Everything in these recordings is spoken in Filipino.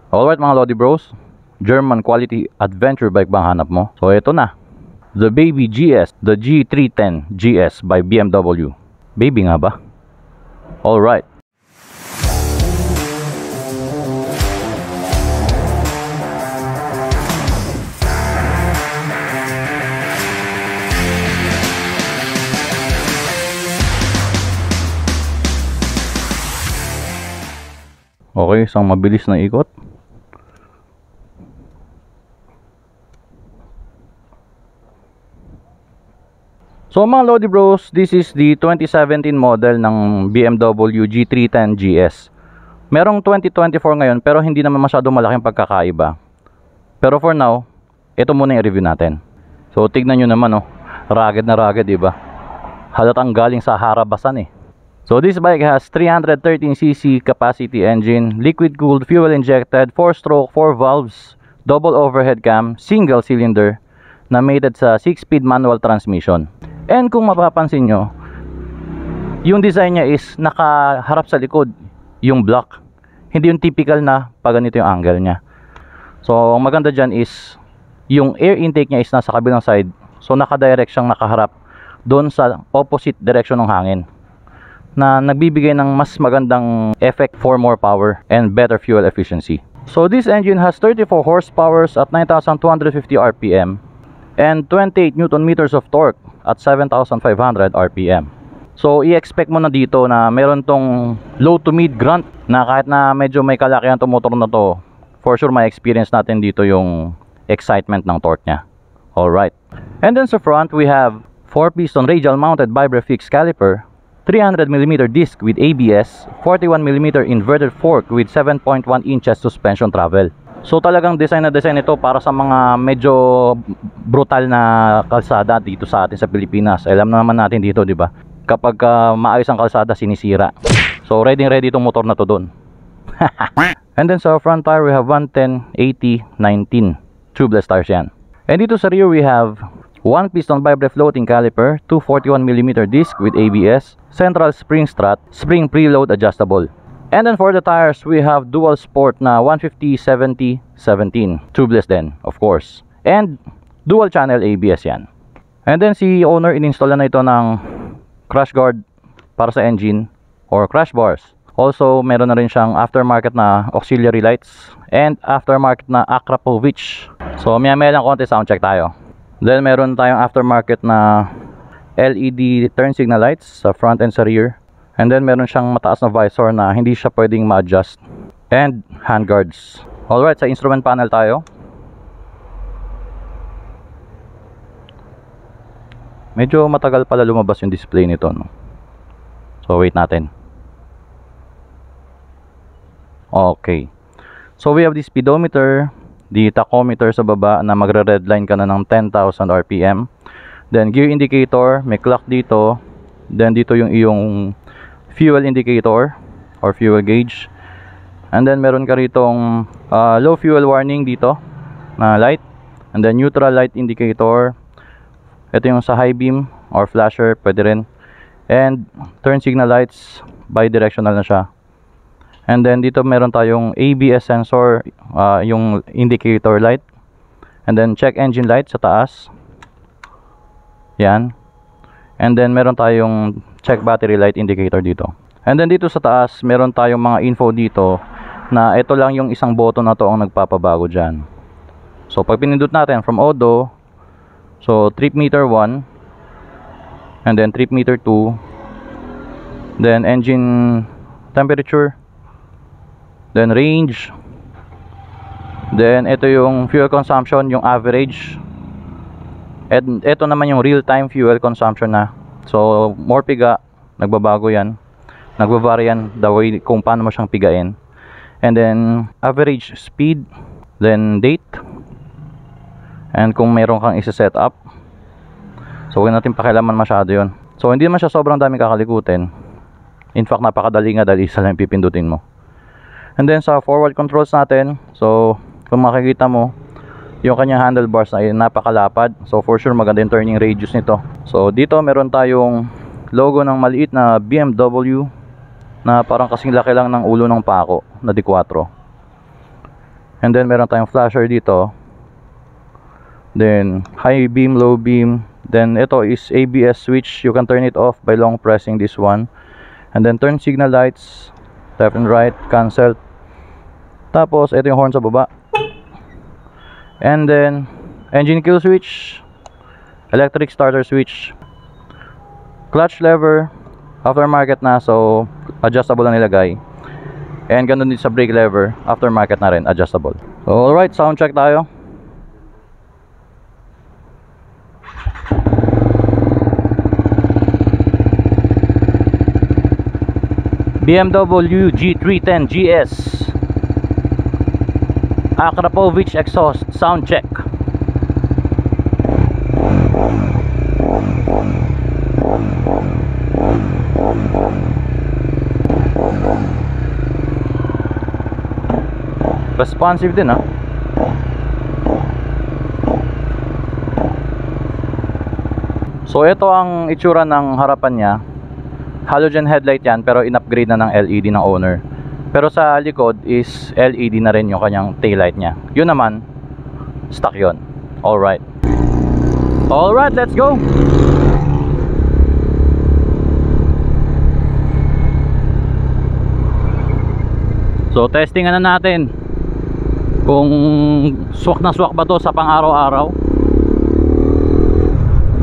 Alright mga Lodi Bros, German quality adventure bike bang hanap mo? So ito na, the Baby GS, the G310 GS by BMW. Baby nga ba? Alright. Okay, isang mabilis na ikot. So mga Lodi Bros, this is the 2017 model ng BMW G310 GS. Merong 2024 ngayon pero hindi naman masyado malaking pagkakaiba. Pero for now, ito muna yung review natin. So tignan nyo naman oh, rugged na rugged, diba? Halatang galing sa harabasan eh. So this bike has 313cc capacity engine, liquid cooled, fuel injected, 4-stroke, 4 valves, double overhead cam, single cylinder na mated sa 6-speed manual transmission. And kung mapapansin nyo, yung design niya is nakaharap sa likod yung block, hindi yung typical na pag ganito yung angle niya. So ang maganda dyan is yung air intake niya is nasa kabilang side, so nakadirect siyang nakaharap doon sa opposite direction ng hangin, na nagbibigay ng mas magandang effect for more power and better fuel efficiency. So this engine has 34 horsepower at 9,250 RPM and 28 Newton meters of torque at 7,500 RPM. So i-expect mo na dito na meron tong low to mid grunt, na kahit na medyo may kalakihan tong motor na to, for sure may experience natin dito yung excitement ng torque nya. Alright. And then sa front we have 4-piston radial mounted Vibrafix caliper, 300mm disc with ABS, 41mm inverted fork with 7.1 inches suspension travel. So talagang design na design ito para sa mga medyo brutal na kalsada dito sa atin sa Pilipinas. Alam naman natin dito, di ba? Kapag maayos ang kalsada, sinisira. So ready itong motor na to doon. And then sa front tire we have 110, 80, 19 tubeless tires yan. And dito sa rear we have 1-piston Vibra floating caliper, 241mm disc with ABS, central spring strut, spring preload adjustable. And then for the tires, we have dual sport na 150/70/17, tubeless din, of course. And dual channel ABS yan. And then si owner ininstall na ito ng crash guard para sa engine or crash bars. Also, meron na rin siyang aftermarket na auxiliary lights and aftermarket na Akrapovic. So maya-maya lang konti sound check tayo. Then meron tayong aftermarket na LED turn signal lights sa front and sa rear. And then meron siyang mataas na visor na hindi siya pwedeng ma-adjust. And handguards. Alright, sa instrument panel tayo. Medyo matagal pala lumabas yung display nito, no? So wait natin. Okay. So we have the speedometer, the tachometer sa baba na magre-redline ka na ng 10,000 RPM. Then gear indicator, may clock dito. Then dito yung iyong fuel indicator or fuel gauge. And then meron ka ritong low fuel warning dito na light. And then neutral light indicator. Ito yung sa high beam or flasher, pwede rin. And turn signal lights, bidirectional na siya. And then dito meron tayong ABS sensor, yung indicator light. And then check engine light sa taas. Yan. And then meron tayong check battery light indicator dito. And then dito sa taas, meron tayong mga info dito na ito lang yung isang button na to ang nagpapabago dyan. So pag pinindot natin from Odo, so trip meter 1, and then trip meter 2, then engine temperature, then range, then ito yung fuel consumption, yung average, and ito naman yung real time fuel consumption na. So more piga, nagbabago yan, nagbabari yan the way kung paano mo siyang pigain. And then average speed, then date, and kung meron kang isa-set up. So huwag natin pakialaman masyado yun. So hindi naman siya sobrang daming kakalikutin. In fact, napakadali nga dahil isa lang pipindutin mo. And then sa forward controls natin, so kung makikita mo yung kanyang handlebars ay napakalapad. So for sure maganda yung turning radius nito. So dito meron tayong logo ng maliit na BMW na parang kasing laki lang ng ulo ng pako na D4. And then meron tayong flasher dito. Then high beam, low beam. Then ito is ABS switch. You can turn it off by long pressing this one. And then turn signal lights, left and right, cancel. Tapos ito yung horn sa baba. And then engine kill switch, electric starter switch, clutch lever, aftermarket na, so adjustable na nilagay. And ganun din sa brake lever, aftermarket na rin, adjustable. So alright, sound check tayo. BMW G310 GS Akrapovic exhaust, sound check. Responsive din, ha. So ito ang itsura ng harapan niya. Halogen headlight yan, pero in-upgrade na ng LED ng owner. Pero sa likod is LED na rin yung kanyang taillight niya. Yun naman, stock yun. Alright, let's go. So testingan na natin kung swak na swak ba to sa pang-araw-araw.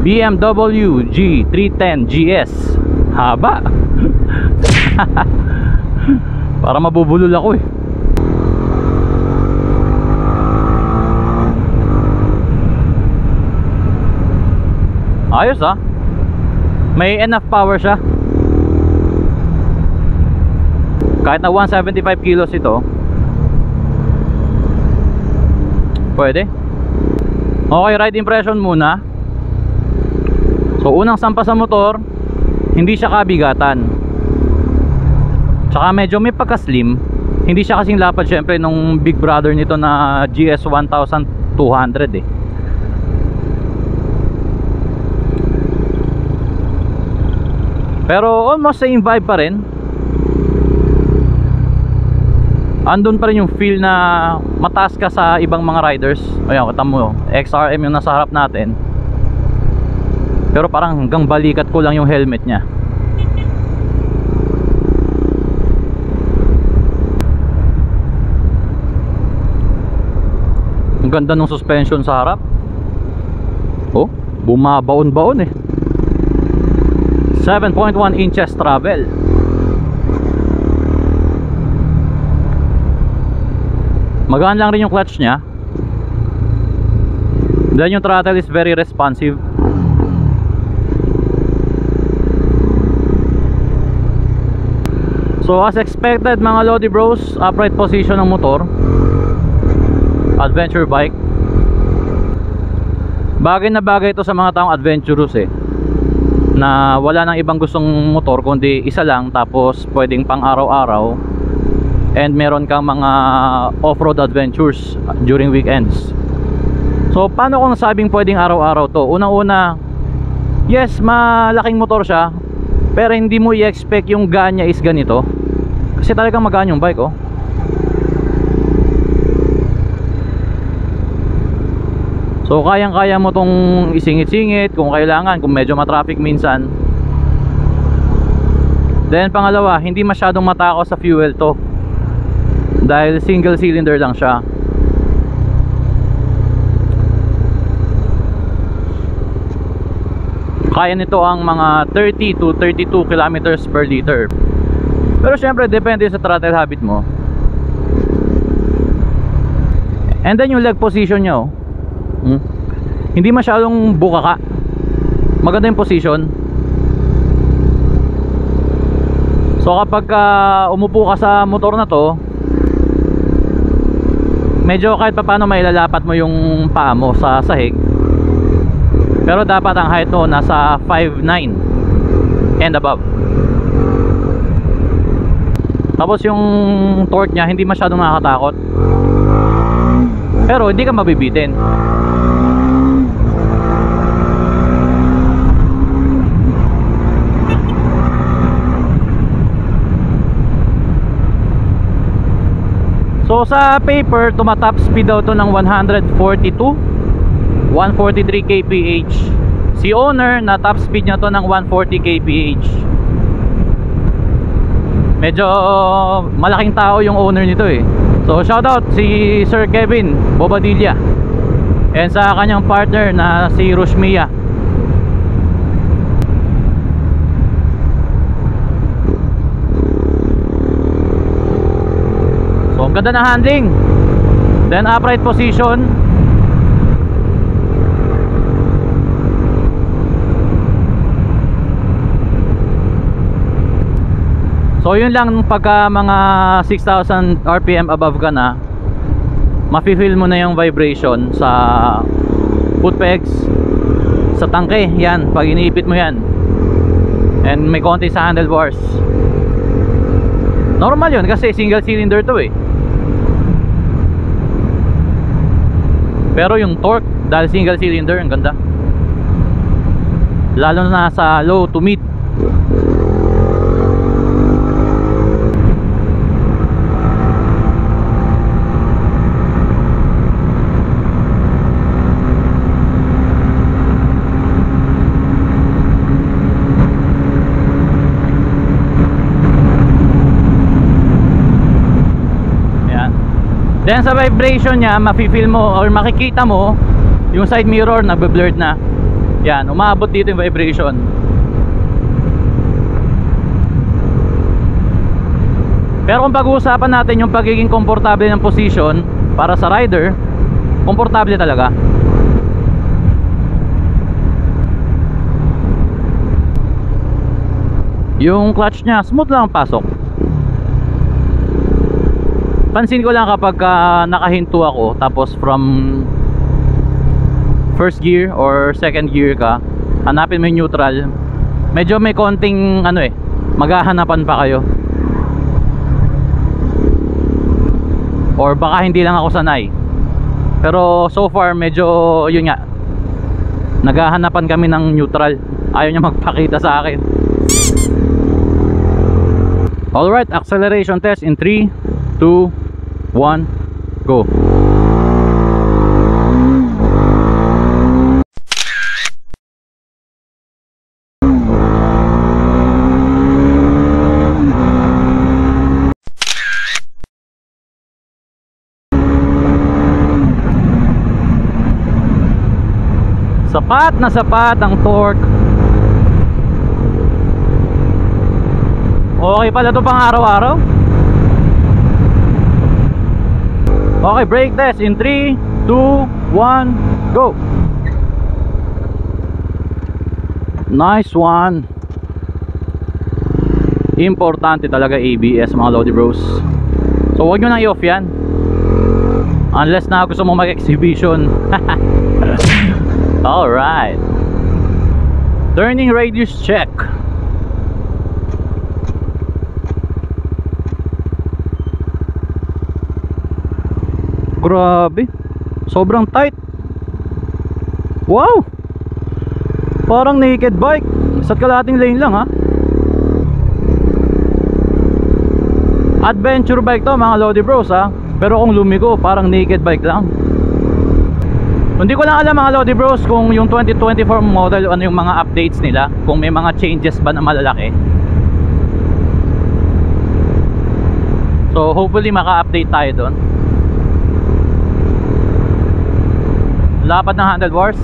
BMW G310 GS. Haba. Para mabubulol ako eh. Ayos, ah. May enough power siya. Kahit na 175 kilos ito, pwede. Okay, ride impression muna. So unang sampa sa motor, hindi siya kabigatan. Tsaka medyo may pagka-slim. Hindi siya kasing lapad syempre nung big brother nito na GS 1200 eh. Pero almost same vibe pa rin. Andun pa rin yung feel na mataas ka sa ibang mga riders. Ayan, kita mo, XRM yung nasa harap natin. Pero parang hanggang balikat ko lang yung helmet niya. Ang ganda ng suspension sa harap. Oh, bumabaon-baon eh. 7.1 inches travel. Magaan lang rin yung clutch niya. Then yung throttle is very responsive. So as expected mga Lodi Bros, upright position ng motor. Adventure bike. Bagay na bagay ito sa mga taong adventurous eh, na wala nang ibang gustong motor kundi isa lang, tapos pwedeng pang araw-araw, and meron kang mga off-road adventures during weekends. So paano kung sabing pwedeng araw-araw to? Unang-una, yes, malaking motor siya, pero hindi mo i-expect yung gaan niya is ganito. Kasi talagang magaan yung bike, oh. So kayang-kaya mo tong isingit-singit kung kailangan, kung medyo matraffic minsan. Then pangalawa, hindi masyadong matakaw sa fuel to, dahil single cylinder lang siya. Kaya nito ang mga 30 to 32 kilometers per liter. Pero syempre depende sa throttle habit mo. And then yung leg position nyo, hindi masyadong bukaka. Maganda yung position. So kapag umupo ka sa motor na to, medyo kahit paano mailalapat mo yung paa mo sa sahig. Pero dapat ang height mo nasa 5'9" and above. Tapos yung torque nya hindi masyadong nakakatakot, pero hindi ka mabibitin. So So sa paper, tumatop speed daw to ng 142, 143 kph. Si owner, na top speed niya to ng 140 kph. Medyo malaking tao yung owner nito eh. So shoutout si Sir Kevin Bobadilla and sa kanyang partner na si Rushmia. So ang ganda ng handling. Then upright position. So yun lang, pagka mga 6,000 RPM above ka na, mafe-feel mo na yung vibration sa foot pegs, sa tangke, yan, pag iniipit mo yan. And may konti sa handlebars. Normal yun kasi single cylinder to eh. Pero yung torque, dahil single cylinder, ang ganda. Lalo na sa low to mid. Then sa vibration niya, mafe-feel mo or makikita mo yung side mirror nagbe-blurred na. Yan, umaabot dito yung vibration. Pero kung pag-uusapan natin yung pagiging komportable ng position para sa rider, komportable talaga. Yung clutch niya, smooth lang ang pasok. Pansin ko lang kapag nakahinto ako, tapos from first gear or second gear ka, hanapin mo yung neutral, medyo may konting ano eh, maghahanapan pa kayo. Or baka hindi lang ako sanay. Pero so far medyo yun nga, naghahanapan kami ng neutral. Ayaw niya magpakita sa akin. Alright, acceleration test in 3, 2, 1, go. Sapat na sapat ang torque. Okay pala ito pang araw-araw. Okay, brake test in 3, 2, 1, go. Nice one. Importante talaga ABS mga Lodi Bros. So huwag nyo nang i-off yan unless na gusto mo mag-exhibition. Alright, turning radius check. Grabe, sobrang tight. Wow, parang naked bike. Isa't kalahating lane lang ha. Adventure bike to mga Lodi Bros ha. Pero kung lumiko, parang naked bike lang. Hindi ko lang alam mga Lodi Bros kung yung 2024 model, ano yung mga updates nila, kung may mga changes ba na malalaki. So hopefully maka-update tayo doon. Lapad ng handlebars.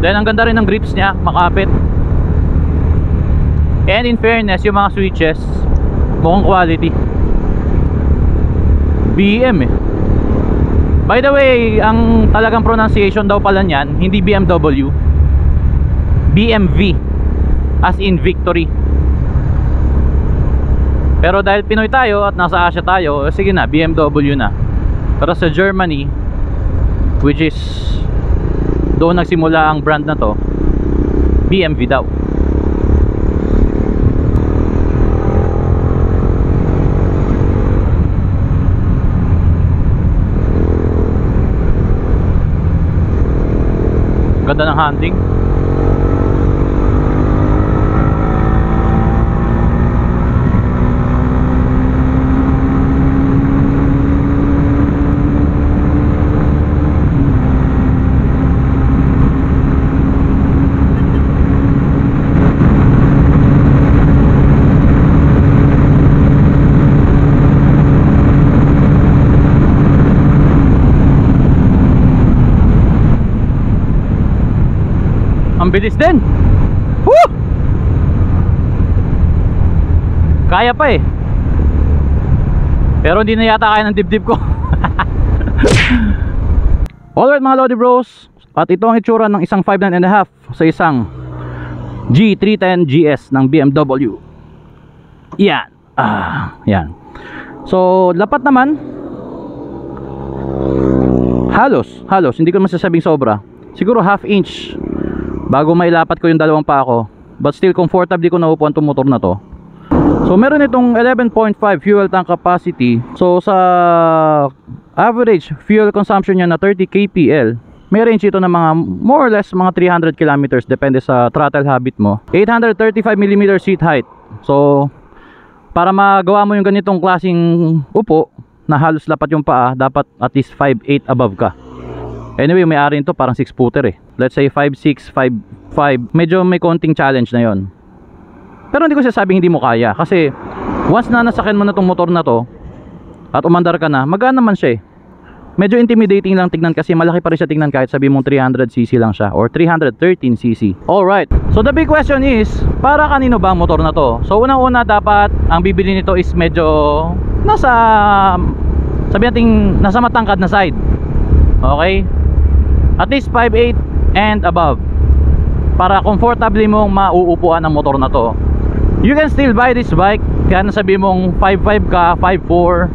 Then ang ganda rin ng grips niya, makapit. And in fairness, yung mga switches mukhang quality. BM eh. By the way, ang talagang pronunciation daw pala niyan, hindi BMW, BMV, as in victory. Pero dahil Pinoy tayo at nasa Asia tayo, sige na, BMW na. Pero sa Germany, which is doon nagsimula ang brand na to, BMV daw. Ganda ng handling. Ang bilis din. Woo! Kaya pa eh. Pero hindi na yata kaya ng dibdib ko. Alright mga Lodi Bros, at ito ang itsura ng isang 5.9.5 sa isang G310 GS ng BMW. Yan. Yan. So lapat naman, halos hindi ko masasabing sobra, siguro half inch bago mailapat ko yung dalawang pa ako. But still comfortably ko naupuan itong motor na to. So meron itong 11.5 fuel tank capacity. So sa average fuel consumption niya na 30 kpl, may range ito ng mga more or less mga 300 kilometers depende sa throttle habit mo. 835mm seat height. So para magawa mo yung ganitong klaseng upo na halos lapat yung paa, dapat at least 5'8" above ka. Anyway, may ari nito parang 6 footer eh. Let's say 5'6", 5'5". Medyo may konting challenge na yon. Pero hindi ko sasabing hindi mo kaya, kasi once na nasakyan mo na tong motor na to at umandar ka na, magaan naman siya eh. Medyo intimidating lang tignan kasi malaki pa rin siya tignan kahit sabi mong 300cc lang siya or 313cc. Alright, so the big question is, para kanino ba ang motor na to? So unang-una, dapat ang bibili nito is medyo nasa, sabi natin, nasa matangkad na side. Okay? At least 5'8" and above, para comfortably mong mauupuan ang motor na to. You can still buy this bike kaya nasabi mong 5'5" ka, 5'4".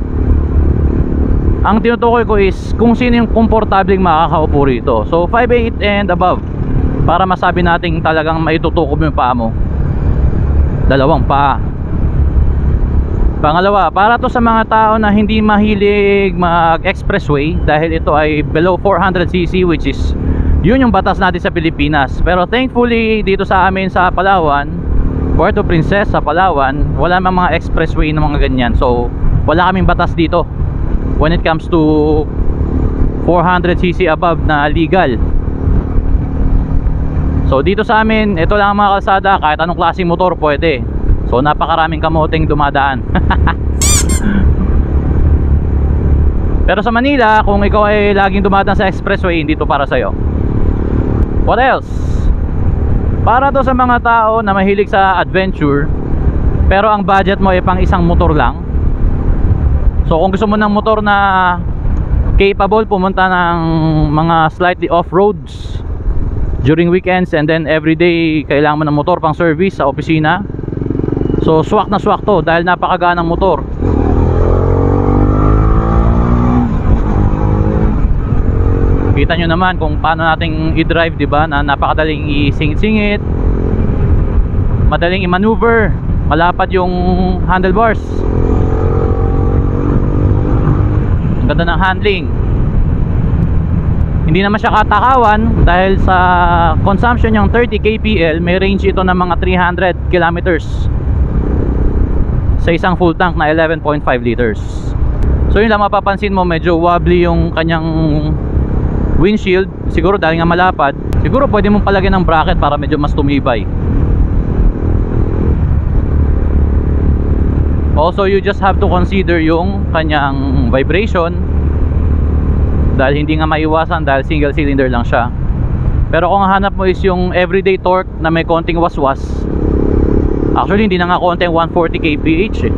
Ang tinutukoy ko is kung sino yung komportableng makakaupo rito. So 5'8" and above, para masabi nating talagang maitutukob yung paa mo. Dalawang paa. Pangalawa, para to sa mga tao na hindi mahilig mag-expressway, dahil ito ay below 400cc, which is yun yung batas natin sa Pilipinas. Pero thankfully dito sa amin sa Palawan, Puerto Princesa, Palawan, wala mang mga expressway na mga ganyan. So wala kaming batas dito when it comes to 400cc above na legal. So dito sa amin, ito lang ang mga kalsada, kahit anong klaseng motor pwede. So napakaraming kamoteng dumadaan. Pero sa Manila, kung ikaw ay laging dumadaan sa expressway, hindi to para sa'yo. What else? Para to sa mga tao na mahilig sa adventure, pero ang budget mo ay pang isang motor lang. So kung gusto mo ng motor na capable pumunta ng mga slightly off-roads during weekends, and then everyday kailangan mo ng motor pang service sa opisina, so swak na swak to dahil napakagaan ng motor. Kita nyo naman kung paano nating i-drive, diba? Na napakadaling isingit-singit, madaling i-maneuver, malapad yung handlebars, ang ganda ng handling. Hindi naman siya katakawan dahil sa consumption yung 30 kpl, may range ito ng mga 300 kilometers sa isang full tank na 11.5 liters. So yun lang, mapapansin mo medyo wobbly yung kanyang windshield, siguro dahil nga malapad. Siguro pwede mong palagyan ng bracket para medyo mas tumibay. Also, you just have to consider yung kanyang vibration, dahil hindi nga maiwasan dahil single cylinder lang siya. Pero kung hanap mo is yung everyday torque na may konting waswas, actually hindi na nga konti 140 kph eh.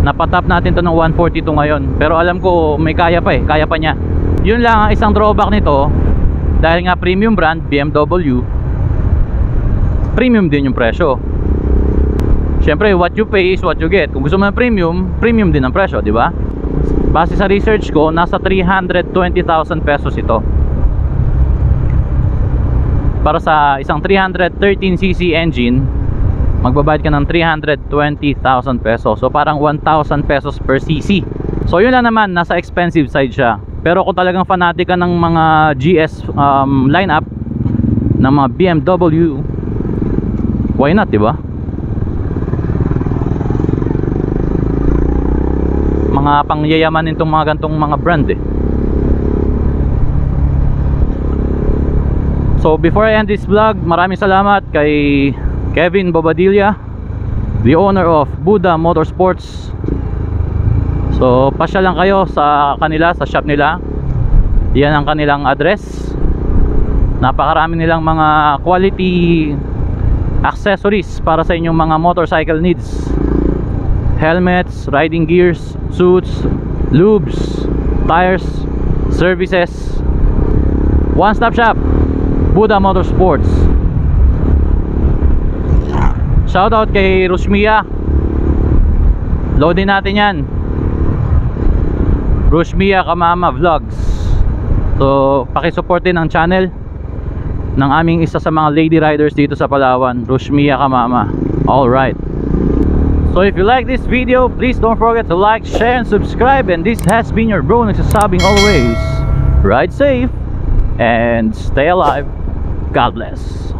Napatap natin to ng 142 ngayon, pero alam ko may kaya pa eh, kaya pa niya. Yun lang ang isang drawback nito, dahil nga premium brand BMW, premium din yung presyo. Siyempre, what you pay is what you get. Kung gusto mo ng premium, premium din ang presyo, di ba? Base sa research ko, nasa 320,000 pesos ito. Para sa isang 313cc engine, magbabayad ka ng 320,000 pesos. So parang 1,000 pesos per cc. So yun lang naman, nasa expensive side siya. Pero kung talagang fanatic ka ng mga GS lineup ng mga BMW, why not, di ba? Mga pangyayaman itong mga gantong mga brand eh. So before I end this vlog, maraming salamat kay Kevin Bobadilla, the owner of Buddha Motorsports. So pasya lang kayo sa kanila, sa shop nila. Yan ang kanilang address. Napakarami nilang mga quality accessories para sa inyong mga motorcycle needs. Helmets, riding gears, suits, lubes, tires, services. One stop shop, Buddha Motorsports. Shoutout kay Rushmia. Loadin natin yan, Rushmia Kamama Vlogs. So pakisupport din ang channel ng aming isa sa mga lady riders dito sa Palawan, Rushmia Kamama. Alright, so if you like this video, please don't forget to like, share, and subscribe. And this has been your bro nagsasabing always, ride safe and stay alive. God bless.